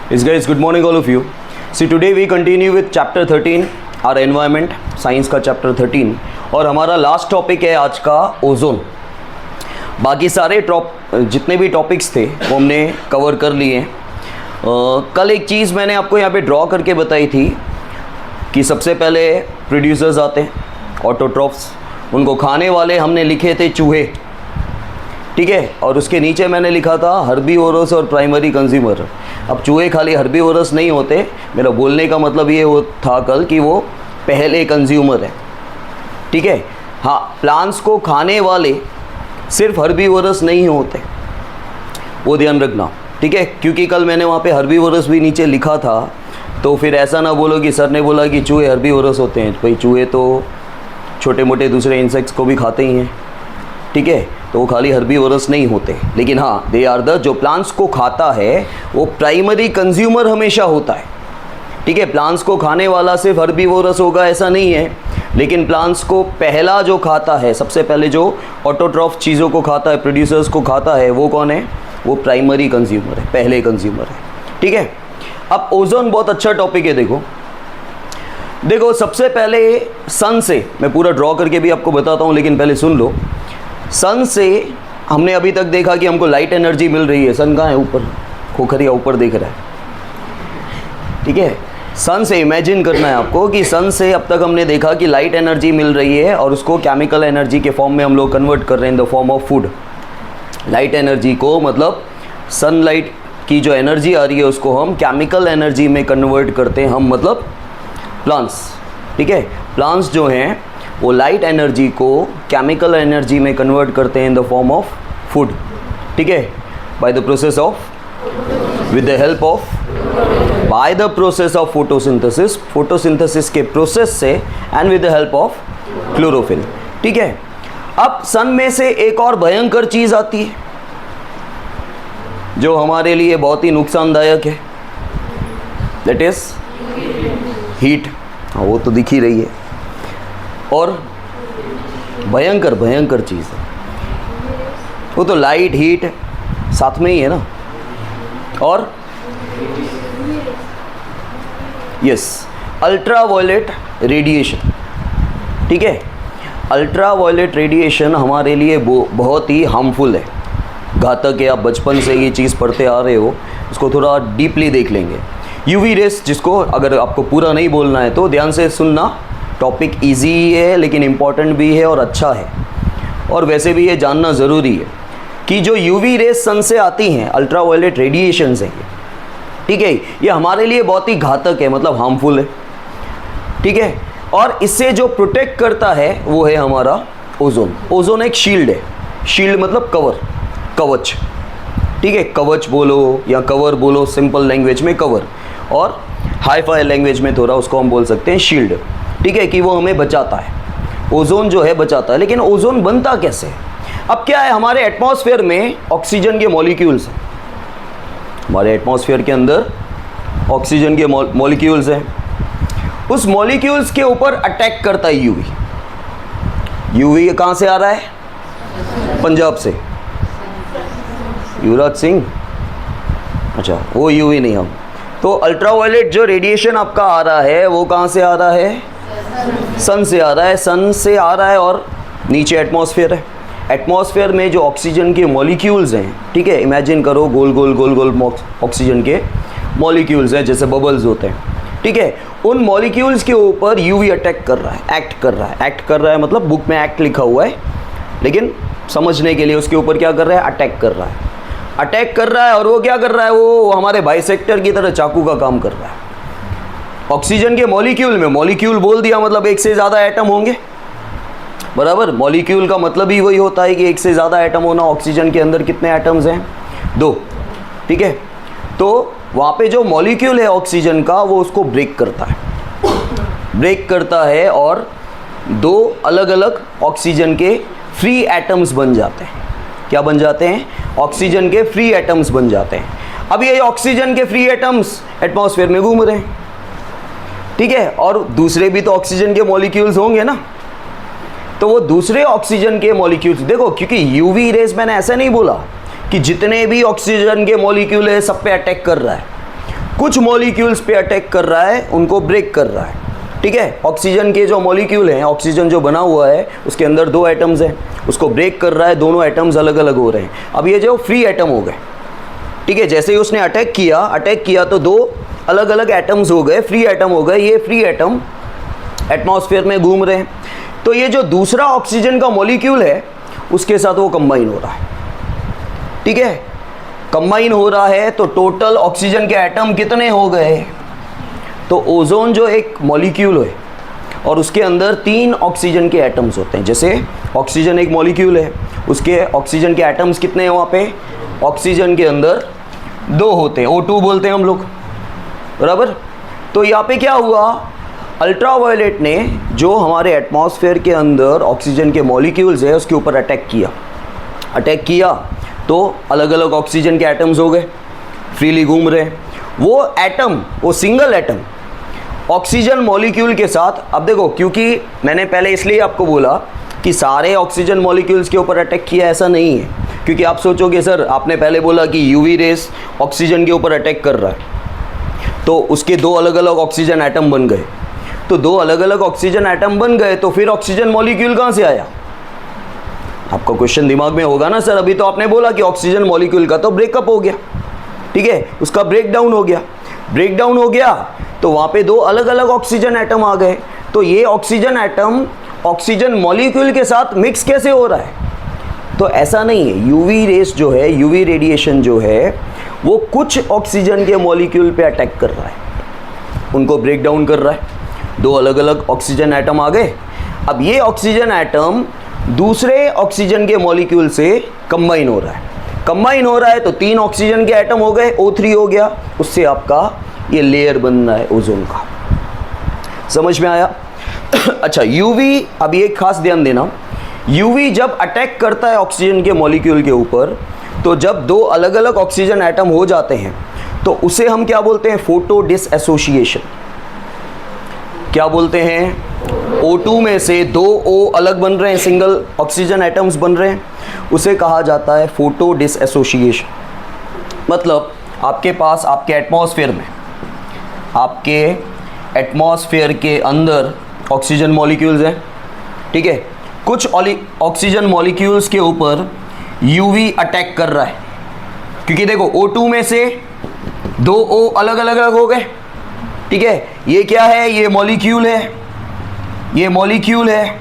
Yes guys, good morning all of you. See today we continue with chapter 13, our environment, science का chapter 13 और हमारा last topic है आज का ozone. बाकी सारे जितने भी टॉपिक्स थे वो हमने कवर कर लिए। कल एक चीज़ मैंने आपको यहाँ पे ड्रॉ करके बताई थी कि सबसे पहले प्रोड्यूसर्स आते हैं ऑटोट्रॉफ्स, उनको खाने वाले हमने लिखे थे चूहे, ठीक है, और उसके नीचे मैंने लिखा था हर्बीवोरस और प्राइमरी कंज्यूमर। अब चूहे खाली हर्बीवोरस नहीं होते, मेरा बोलने का मतलब ये था कल कि वो पहले कंज्यूमर है, ठीक है। हाँ, प्लांट्स को खाने वाले सिर्फ हर्बीवोरस नहीं होते, वो ध्यान रखना, ठीक है, क्योंकि कल मैंने वहाँ पे हर्बीवोरस भी नीचे लिखा था, तो फिर ऐसा ना बोलो कि सर ने बोला कि चूहे हर्बीवोरस होते हैं। भाई चूहे तो छोटे मोटे दूसरे इंसेक्ट्स को भी खाते ही हैं, ठीक है, तो वो खाली हर्बीवोरस नहीं होते। लेकिन हाँ, दे आर द, जो प्लांट्स को खाता है वो प्राइमरी कंज्यूमर हमेशा होता है, ठीक है। प्लांट्स को खाने वाला सिर्फ हर्बीवोरस होगा ऐसा नहीं है, लेकिन प्लांट्स को पहला जो खाता है, सबसे पहले जो ऑटोट्रॉफ चीज़ों को खाता है, प्रोड्यूसर्स को खाता है, वो कौन है? वो प्राइमरी कंज्यूमर है, पहले कंज्यूमर है, ठीक है। अब ओजोन बहुत अच्छा टॉपिक है। देखो सबसे पहले सन से मैं पूरा ड्रॉ करके भी आपको बताता हूँ, लेकिन पहले सुन लो। सन से हमने अभी तक देखा कि हमको लाइट एनर्जी मिल रही है। सन कहाँ है? ऊपर, खोखरिया ऊपर देख रहा है, ठीक है। सन से इमेजिन करना है आपको कि सन से अब तक हमने देखा कि लाइट एनर्जी मिल रही है और उसको केमिकल एनर्जी के फॉर्म में हम लोग कन्वर्ट कर रहे हैं in the form of food. Light energy को, मतलब सनलाइट की जो एनर्जी आ रही है उसको हम केमिकल एनर्जी में कन्वर्ट करते हैं, हम मतलब प्लांट्स, ठीक है। प्लांट्स जो हैं वो लाइट एनर्जी को केमिकल एनर्जी में कन्वर्ट करते हैं in the form of food, ठीक है, by the process of, with the help of, by the process of photosynthesis, photosynthesis के प्रोसेस से, and with the help of chlorophyll, ठीक है। अब सन में से एक और भयंकर चीज़ आती है जो हमारे लिए बहुत ही नुकसानदायक है, दैट इज हीट। हाँ, वो तो दिख ही रही है, और भयंकर भयंकर चीज़ है वो तो लाइट हीट साथ में ही है ना। और यस, अल्ट्रावायलेट रेडिएशन, ठीक है। अल्ट्रावायलेट रेडिएशन हमारे लिए बहुत ही हार्मफुल है, घातक है। आप बचपन से ये चीज़ पढ़ते आ रहे हो, इसको थोड़ा डीपली देख लेंगे। यूवी रेस, जिसको अगर आपको पूरा नहीं बोलना है तो ध्यान से सुनना, टॉपिक इजी है लेकिन इम्पॉर्टेंट भी है और अच्छा है, और वैसे भी ये जानना ज़रूरी है कि जो यूवी रेस सन से आती हैं, अल्ट्रावायलेट रेडिएशंस हैं, ठीक है, ये हमारे लिए बहुत ही घातक है, मतलब हार्मफुल है, ठीक है। और इससे जो प्रोटेक्ट करता है वो है हमारा ओजोन। ओजोन एक शील्ड है, शील्ड मतलब कवर, कवच, ठीक है, कवच बोलो या कवर बोलो, सिंपल लैंग्वेज में कवर, और हाई फाई लैंग्वेज में थोड़ा उसको हम बोल सकते हैं शील्ड, ठीक है, कि वो हमें बचाता है, ओजोन जो है बचाता है। लेकिन ओजोन बनता कैसे? अब क्या है, हमारे एटमॉस्फेयर में ऑक्सीजन के मॉलिक्यूल्स हैं, हमारे एटमॉस्फेयर के अंदर ऑक्सीजन के मॉलिक्यूल्स हैं, उस मॉलिक्यूल्स के ऊपर अटैक करता है यूवी। यूवी कहाँ से आ रहा है? पंजाब से, युवराज सिंह, अच्छा वो यूवी नहीं हम। तो अल्ट्रावायलेट जो रेडिएशन आपका आ रहा है वो कहाँ से आ रहा है? सन से आ रहा है, सन से आ रहा है, और नीचे एटमॉस्फेयर है। एटमॉस्फेयर में जो ऑक्सीजन के मॉलिक्यूल्स हैं, ठीक है, इमेजिन करो गोल गोल गोल गोल ऑक्सीजन के मॉलिक्यूल्स हैं, जैसे बबल्स होते हैं, ठीक है। उन मॉलिक्यूल्स के ऊपर यूवी अटैक कर रहा है, एक्ट कर रहा है। एक्ट कर रहा है मतलब बुक में एक्ट लिखा हुआ है, लेकिन समझने के लिए उसके ऊपर क्या कर रहा है? अटैक कर रहा है, अटैक कर रहा है। और वो क्या कर रहा है? वो हमारे बाइसेक्टर की तरह चाकू का काम कर रहा है। ऑक्सीजन के मॉलिक्यूल में, मॉलिक्यूल बोल दिया मतलब एक से ज़्यादा एटम होंगे, बराबर। मॉलिक्यूल का मतलब ही वही होता है कि एक से ज़्यादा एटम होना। ऑक्सीजन के अंदर कितने एटम्स हैं? 2, ठीक है। तो वहाँ पे जो मॉलिक्यूल है ऑक्सीजन का, वो उसको ब्रेक करता है, ब्रेक करता है, और 2 अलग अलग ऑक्सीजन के फ्री एटम्स बन जाते हैं। क्या बन जाते हैं? ऑक्सीजन के फ्री एटम्स बन जाते हैं। अब ये ऑक्सीजन के फ्री एटम्स एटमॉस्फेयर में घूम रहे हैं, ठीक है, और दूसरे भी तो ऑक्सीजन के मॉलिक्यूल्स होंगे ना, तो वो दूसरे ऑक्सीजन के मॉलिक्यूल्स, देखो क्योंकि यूवी रेस मैंने ऐसा नहीं बोला कि जितने भी ऑक्सीजन के मॉलिक्यूल है सब पे अटैक कर रहा है, कुछ मॉलिक्यूल्स पे अटैक कर रहा है, उनको ब्रेक कर रहा है। ठीक है, ऑक्सीजन के जो मॉलिक्यूल हैं, ऑक्सीजन जो बना हुआ है उसके अंदर 2 एटम्स हैं, उसको ब्रेक कर रहा है, दोनों एटम्स अलग अलग हो रहे हैं। अब ये जो फ्री एटम हो गए, ठीक है, जैसे ही उसने अटैक किया तो 2 अलग अलग एटम्स हो गए, फ्री एटम हो गए। ये फ्री एटम एटमॉस्फेयर में घूम रहे हैं, तो ये जो दूसरा ऑक्सीजन का मॉलिक्यूल है उसके साथ वो कंबाइन हो रहा है। ठीक है, कंबाइन हो रहा है तो टोटल ऑक्सीजन के एटम कितने हो गए? तो ओजोन जो एक मॉलिक्यूल है और उसके अंदर 3 ऑक्सीजन के एटम्स होते हैं। जैसे ऑक्सीजन एक मॉलिक्यूल है, उसके ऑक्सीजन के एटम्स कितने हैं वहाँ पे? ऑक्सीजन के अंदर 2 होते हैं, O2 बोलते हैं हम लोग, बराबर। तो यहाँ पे क्या हुआ, अल्ट्रावायलेट ने जो हमारे एटमॉस्फेयर के अंदर ऑक्सीजन के मॉलिक्यूल्स है उसके ऊपर अटैक किया तो अलग अलग ऑक्सीजन के एटम्स हो गए, फ्रीली घूम रहे हैं। वो एटम, वो सिंगल एटम ऑक्सीजन मॉलिक्यूल के साथ, अब देखो, क्योंकि मैंने पहले इसलिए आपको बोला कि सारे ऑक्सीजन मॉलिक्यूल्स के ऊपर अटैक किया, ऐसा नहीं है। क्योंकि आप सोचोगे सर आपने पहले बोला कि यूवी रेस ऑक्सीजन के ऊपर अटैक कर रहा है तो उसके 2 अलग अलग ऑक्सीजन एटम बन गए, तो 2 अलग अलग ऑक्सीजन एटम बन गए तो फिर ऑक्सीजन मॉलिक्यूल कहाँ से आया? आपका क्वेश्चन दिमाग में होगा ना सर, अभी तो आपने बोला कि ऑक्सीजन मॉलिक्यूल का तो ब्रेकअप हो गया, ठीक है, उसका ब्रेकडाउन हो गया तो वहाँ पे 2 अलग अलग ऑक्सीजन एटम आ गए। तो ये ऑक्सीजन एटम ऑक्सीजन मॉलिक्यूल के साथ मिक्स कैसे हो रहा है? तो ऐसा नहीं है, यूवी रेस जो है, यूवी रेडिएशन जो है वो कुछ ऑक्सीजन के मॉलिक्यूल पे अटैक कर रहा है, उनको ब्रेक डाउन कर रहा है। 2 अलग अलग ऑक्सीजन एटम आ गए, अब ये ऑक्सीजन एटम दूसरे ऑक्सीजन के मॉलिक्यूल से कंबाइन हो रहा है तो 3 ऑक्सीजन के एटम हो गए, O3 हो गया, उससे आपका ये लेयर बन रहा है ओजोन का। समझ में आया? अच्छा, यूवी, अब ये खास ध्यान देना, यूवी जब अटैक करता है ऑक्सीजन के मॉलिक्यूल के ऊपर, तो जब 2 अलग अलग ऑक्सीजन एटम हो जाते हैं तो उसे हम क्या बोलते हैं? Photo dissociation. क्या बोलते हैं? O2 में से 2 O अलग बन रहे हैं, सिंगल ऑक्सीजन एटम्स बन रहे हैं, उसे कहा जाता है फोटो डिसएसोसिएशन। मतलब आपके पास आपके एटमॉस्फेयर के अंदर ऑक्सीजन मॉलिक्यूल्स हैं, ठीक है, कुछ ऑक्सीजन मॉलिक्यूल्स के ऊपर यूवी अटैक कर रहा है, क्योंकि देखो O2 में से 2 O अलग अलग हो गए, ठीक है, ये क्या है? ये मॉलिक्यूल है,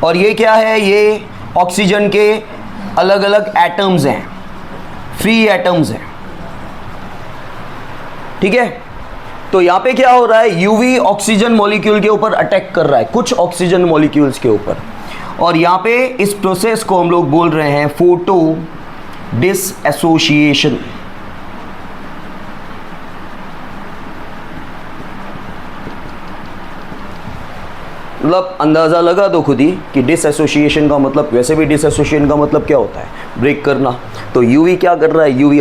और ये क्या है? ये ऑक्सीजन के अलग अलग एटम्स हैं, फ्री एटम्स हैं, ठीक है। तो यहाँ पे क्या हो रहा है? यूवी ऑक्सीजन मॉलिक्यूल के ऊपर अटैक कर रहा है, कुछ ऑक्सीजन मॉलिक्यूल्स के ऊपर, और यहाँ पे इस प्रोसेस को हम लोग बोल रहे हैं फोटो डिसएसोसिएशन। मतलब अंदाज़ा लगा दो खुद ही कि डिसएसोसिएशन का मतलब, वैसे भी डिसएसोसिएशन का मतलब क्या होता है? ब्रेक करना। तो यूवी क्या कर रहा है? यूवी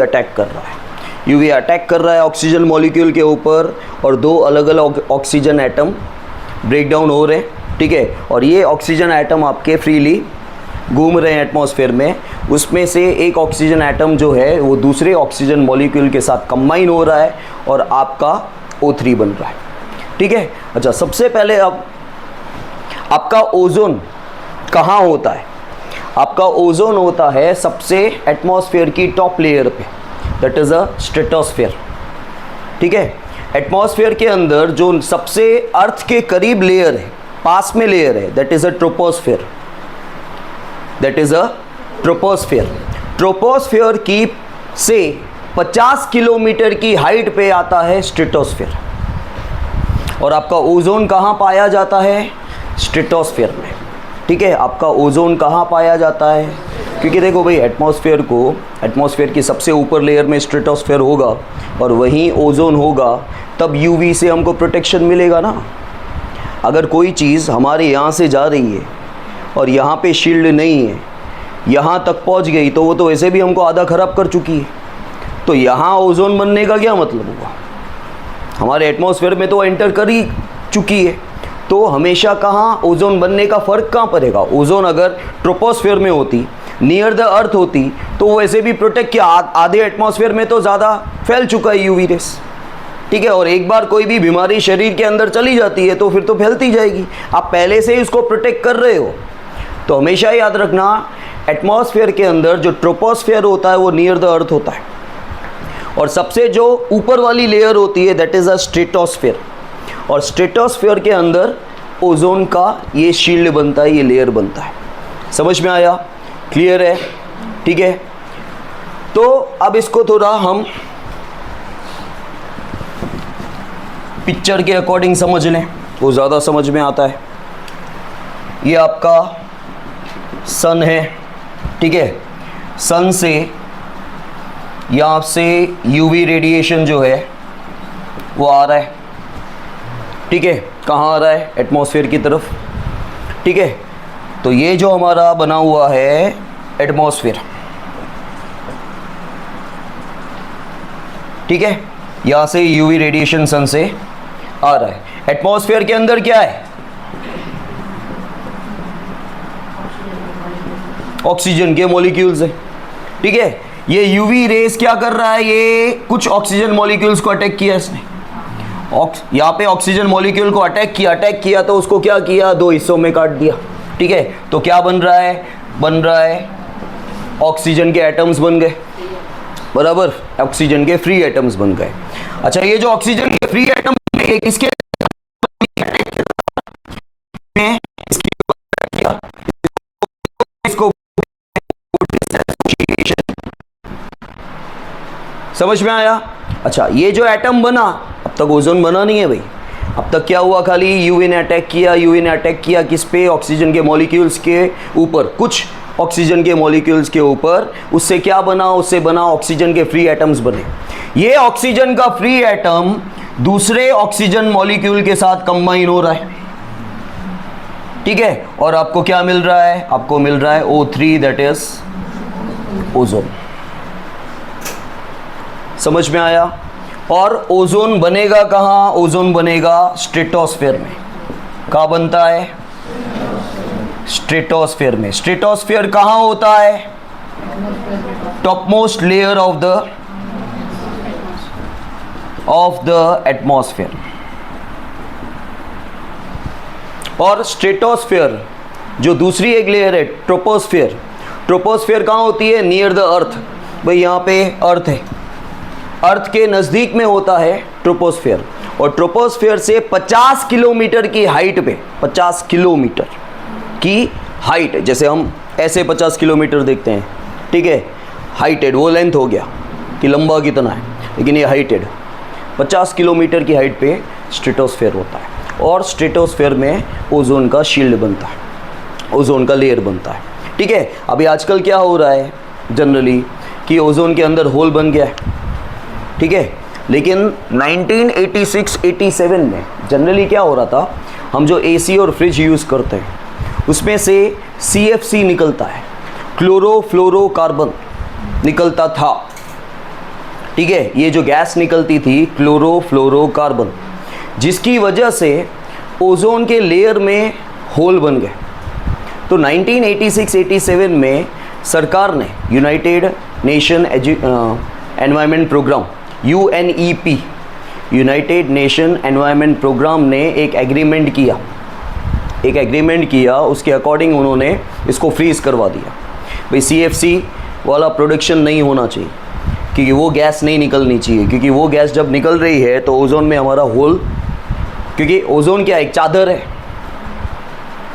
अटैक कर रहा है ऑक्सीजन मॉलिक्यूल के ऊपर, और 2 अलग अलग ऑक्सीजन एटम ब्रेक डाउन हो रहे हैं, ठीक है, और ये ऑक्सीजन एटम आपके फ्रीली घूम रहे हैं एटमॉस्फेयर में। उसमें से एक ऑक्सीजन एटम जो है वो दूसरे ऑक्सीजन मॉलिक्यूल के साथ कंबाइन हो रहा है और आपका O3 बन रहा है, ठीक है। अच्छा, सबसे पहले अब आपका ओजोन कहाँ होता है? आपका ओजोन होता है सबसे एटमॉस्फेयर की टॉप लेयर पे, दैट इज़ अ स्ट्रेटोस्फेयर, ठीक है। एटमॉस्फेयर के अंदर जो सबसे अर्थ के करीब लेयर है, पास में लेयर है, that is a troposphere. Troposphere की से 50 किलोमीटर की हाइट पे आता है स्ट्रेटोस्फेयर, और आपका ओजोन कहाँ पाया जाता है? स्ट्रेटोस्फेयर में, ठीक है। आपका ओजोन कहाँ पाया जाता है? क्योंकि देखो भाई, एटमॉस्फेयर की सबसे ऊपर लेयर में स्ट्रेटोस्फेयर होगा और वहीं ओजोन होगा, तब यूवी से हमको प्रोटेक्शन मिलेगा ना। अगर कोई चीज़ हमारे यहाँ से जा रही है और यहाँ पे शील्ड नहीं है, यहाँ तक पहुँच गई तो वो तो वैसे भी हमको आधा ख़राब कर चुकी है, तो यहाँ ओजोन बनने का क्या मतलब हुआ? हमारे एटमॉस्फेयर में तो एंटर कर ही चुकी है, तो हमेशा कहाँ ओजोन बनने का फ़र्क कहाँ पड़ेगा? ओजोन अगर ट्रोपोस्फेयर में होती, नियर द अर्थ होती, तो वैसे भी प्रोटेक्ट किया, आधे एटमॉस्फेयर में तो ज़्यादा फैल चुका है यूवी रेस, ठीक है। और एक बार कोई भी बीमारी शरीर के अंदर चली जाती है तो फिर तो फैलती जाएगी, आप पहले से ही उसको प्रोटेक्ट कर रहे हो। तो हमेशा याद रखना, एटमॉस्फेयर के अंदर जो ट्रोपोस्फेयर होता है वो नियर द अर्थ होता है, और सबसे जो ऊपर वाली लेयर होती है दैट इज़ अ स्ट्रेटोस्फेयर, और स्ट्रेटोस्फेयर के अंदर ओजोन का ये शील्ड बनता है, ये लेयर बनता है। समझ में आया? क्लियर है? ठीक है। तो अब इसको थोड़ा हम पिक्चर के अकॉर्डिंग समझ लें, वो ज़्यादा समझ में आता है। ये आपका सन है, ठीक है। सन से यहाँ से यूवी रेडिएशन जो है वो आ रहा है, ठीक है। कहाँ आ रहा है? एटमॉस्फेयर की तरफ, ठीक है। तो ये जो हमारा बना हुआ है एटमॉस्फेयर, ठीक है, यहाँ से यूवी रेडिएशन सन से आ रहा है। एटमॉस्फेयर के अंदर क्या है? ऑक्सीजन के मॉलिक्यूल्स है, ठीक है। ये यूवी रेस क्या कर रहा है? ये कुछ ऑक्सीजन मॉलिक्यूल्स को अटैक किया इसने, यहाँ पे ऑक्सीजन मॉलिक्यूल को अटैक किया तो उसको क्या किया? दो हिस्सों में काट दिया, ठीक है। तो क्या बन रहा है? बन रहा है ऑक्सीजन के एटम्स बन गए, बराबर, ऑक्सीजन के फ्री एटम्स बन गए। अच्छा, ये जो ऑक्सीजन के फ्री एटम किसके इसको समझ में आया? अच्छा, ये जो एटम बना, अब तक ओजोन बना नहीं है भाई। अब तक क्या हुआ? खाली यूवी ने अटैक किया किस पे? ऑक्सीजन के मॉलिक्यूल्स के ऊपर, कुछ ऑक्सीजन के मॉलिक्यूल्स के ऊपर। उससे क्या बना? उससे बना ऑक्सीजन के फ्री एटम्स बने। ये ऑक्सीजन का फ्री एटम दूसरे ऑक्सीजन मॉलिक्यूल के साथ कंबाइन हो रहा है, ठीक है। और आपको क्या मिल रहा है? आपको मिल रहा है O3, दैट इज ओजोन। समझ में आया? और ओजोन बनेगा कहाँ? ओजोन बनेगा स्ट्रेटोस्फेयर में। कहाँ बनता है? स्ट्रेटोस्फेयर में। स्ट्रेटोस्फेयर कहाँ होता है? Top most layer of the atmosphere. और स्ट्रेटोस्फेयर जो दूसरी एक लेयर है ट्रोपोस्फेयर, ट्रोपोस्फेयर कहाँ होती है? Near the earth. भाई यहाँ पे अर्थ है, अर्थ के नज़दीक में होता है ट्रोपोस्फेयर। और ट्रोपोस्फेयर से 50 किलोमीटर की हाइट पे, 50 किलोमीटर की हाइट, जैसे हम ऐसे 50 किलोमीटर देखते हैं, ठीक है, हाइटेड, वो लेंथ हो गया कि लंबा कितना है, लेकिन ये हाइटेड 50 किलोमीटर की हाइट पे स्ट्रेटोस्फेयर होता है। और स्ट्रेटोस्फेयर में ओजोन का शील्ड बनता है, ओजोन का लेयर बनता है, ठीक है। अभी आजकल क्या हो रहा है जनरली कि ओजोन के अंदर होल बन गया है, ठीक है। लेकिन 1986-87 में जनरली क्या हो रहा था, हम जो एसी और फ्रिज यूज़ करते हैं उसमें से CFC निकलता है, क्लोरोफ्लोरोकार्बन निकलता था, ठीक है। ये जो गैस निकलती थी क्लोरोफ्लोरोकार्बन, जिसकी वजह से ओजोन के लेयर में होल बन गए। तो 1986-87 में सरकार ने United Nation Environment Programme UNEP, United Nation Environment Programme ने एक एग्रीमेंट किया, उसके अकॉर्डिंग उन्होंने इसको फ्रीज़ करवा दिया। भाई CFC वाला प्रोडक्शन नहीं होना चाहिए, क्योंकि वो गैस नहीं निकलनी चाहिए, क्योंकि वो गैस जब निकल रही है तो ओजोन में हमारा होल, क्योंकि ओजोन क्या, एक चादर है,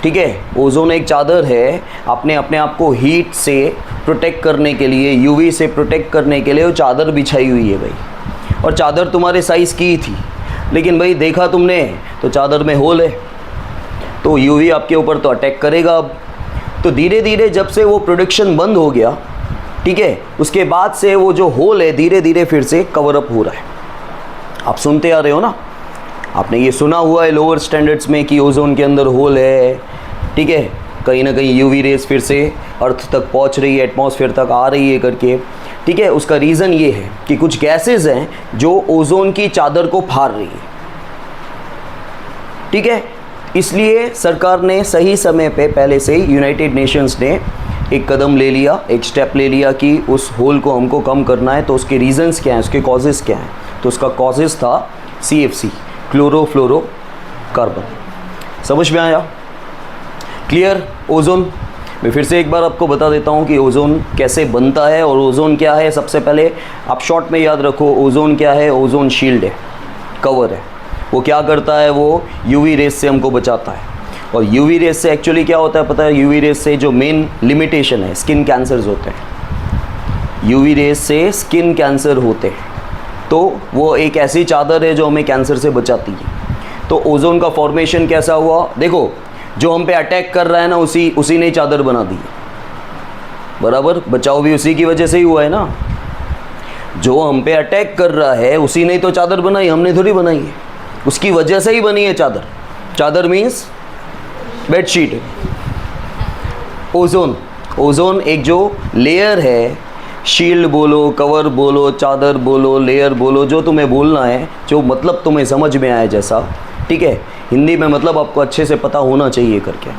ठीक है। ओजोन एक चादर है, अपने आप को हीट से प्रोटेक्ट करने के लिए, यूवी से प्रोटेक्ट करने के लिए वो चादर बिछाई हुई है भाई। और चादर तुम्हारे साइज़ की थी, लेकिन भाई देखा तुमने तो चादर में होल है, तो यूवी आपके ऊपर तो अटैक करेगा। अब तो धीरे धीरे जब से वो प्रोडक्शन बंद हो गया, ठीक है, उसके बाद से वो जो होल है धीरे धीरे फिर से कवर अप हो रहा है। आप सुनते आ रहे हो ना, आपने ये सुना हुआ है लोअर स्टैंडर्ड्स में कि ओजोन के अंदर होल है, ठीक है, कहीं ना कहीं यूवी रेस फिर से अर्थ तक पहुंच रही है, एटमॉस्फेयर तक आ रही है करके, ठीक है। उसका रीज़न ये है कि कुछ गैसेस हैं जो ओजोन की चादर को फाड़ रही है, ठीक है। इसलिए सरकार ने सही समय पे पहले से ही यूनाइटेड नेशंस ने एक कदम ले लिया, एक स्टेप ले लिया कि उस होल को हमको कम करना है। तो उसके रीज़न्स क्या हैं, उसके कॉजेज़ क्या हैं? तो उसका कॉजेज़ था CFC, क्लोरोफ्लोरोकार्बन। समझ में आया? क्लियर? ओजोन, मैं फिर से एक बार आपको बता देता हूँ कि ओजोन कैसे बनता है और ओजोन क्या है। सबसे पहले आप शॉर्ट में याद रखो, ओजोन क्या है? ओजोन शील्ड है, कवर है। वो क्या करता है? वो यूवी रेस से हमको बचाता है। और यूवी रेस से एक्चुअली क्या होता है पता है? यूवी रेस से जो मेन लिमिटेशन है, स्किन कैंसर्स होते हैं। यूवी रेस से स्किन कैंसर होते हैं, तो वो एक ऐसी चादर है जो हमें कैंसर से बचाती है। तो ओजोन का फॉर्मेशन कैसा हुआ? देखो, जो हम पे अटैक कर रहा है ना, उसी ने चादर बना दी है। बराबर, बचाव भी उसी की वजह से ही हुआ है ना। जो हम पे अटैक कर रहा है उसी ने तो चादर बनाई, हमने थोड़ी बनाई है। उसकी वजह से ही बनी है चादर। चादर मीन्स बेडशीट। ओजोन एक जो लेयर है, शील्ड बोलो, कवर बोलो, चादर बोलो, लेयर बोलो, जो तुम्हें बोलना है, जो मतलब तुम्हें समझ में आए जैसा, ठीक है। हिंदी में मतलब आपको अच्छे से पता होना चाहिए करके।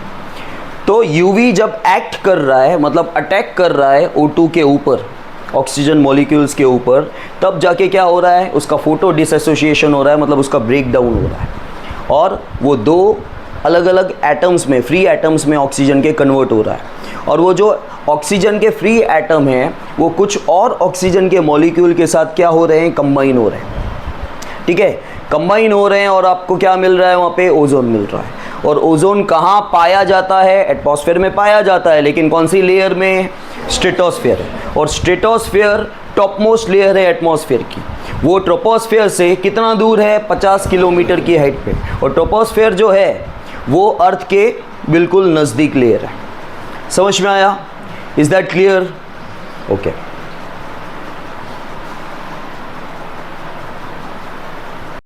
तो यूवी जब एक्ट कर रहा है, मतलब अटैक कर रहा है O2 के ऊपर, ऑक्सीजन मॉलिक्यूल्स के ऊपर, तब जाके क्या हो रहा है? उसका फोटो डिसएसोसिएशन हो रहा है, मतलब उसका ब्रेक डाउन हो रहा है। और वो दो अलग अलग एटम्स में, फ्री एटम्स में ऑक्सीजन के कन्वर्ट हो रहा है। और वो जो ऑक्सीजन के फ्री एटम हैं, वो कुछ और ऑक्सीजन के मॉलिक्यूल के साथ क्या हो रहे हैं? कंबाइन हो रहे हैं, ठीक है। कंबाइन हो रहे हैं और आपको क्या मिल रहा है? वहाँ पे ओजोन मिल रहा है। और ओजोन कहाँ पाया जाता है? एटमॉस्फेयर में पाया जाता है, लेकिन कौन सी लेयर में? स्ट्रेटोस्फेयर है। और स्ट्रेटोस्फेयर टॉप मोस्ट लेयर है एटमॉस्फेयर की। वो ट्रोपोस्फेयर से कितना दूर है? 50 किलोमीटर की हाइट पे। और ट्रोपोस्फेयर जो है वो अर्थ के बिल्कुल नज़दीक लेयर है। समझ में आया? Is that clear? ओके।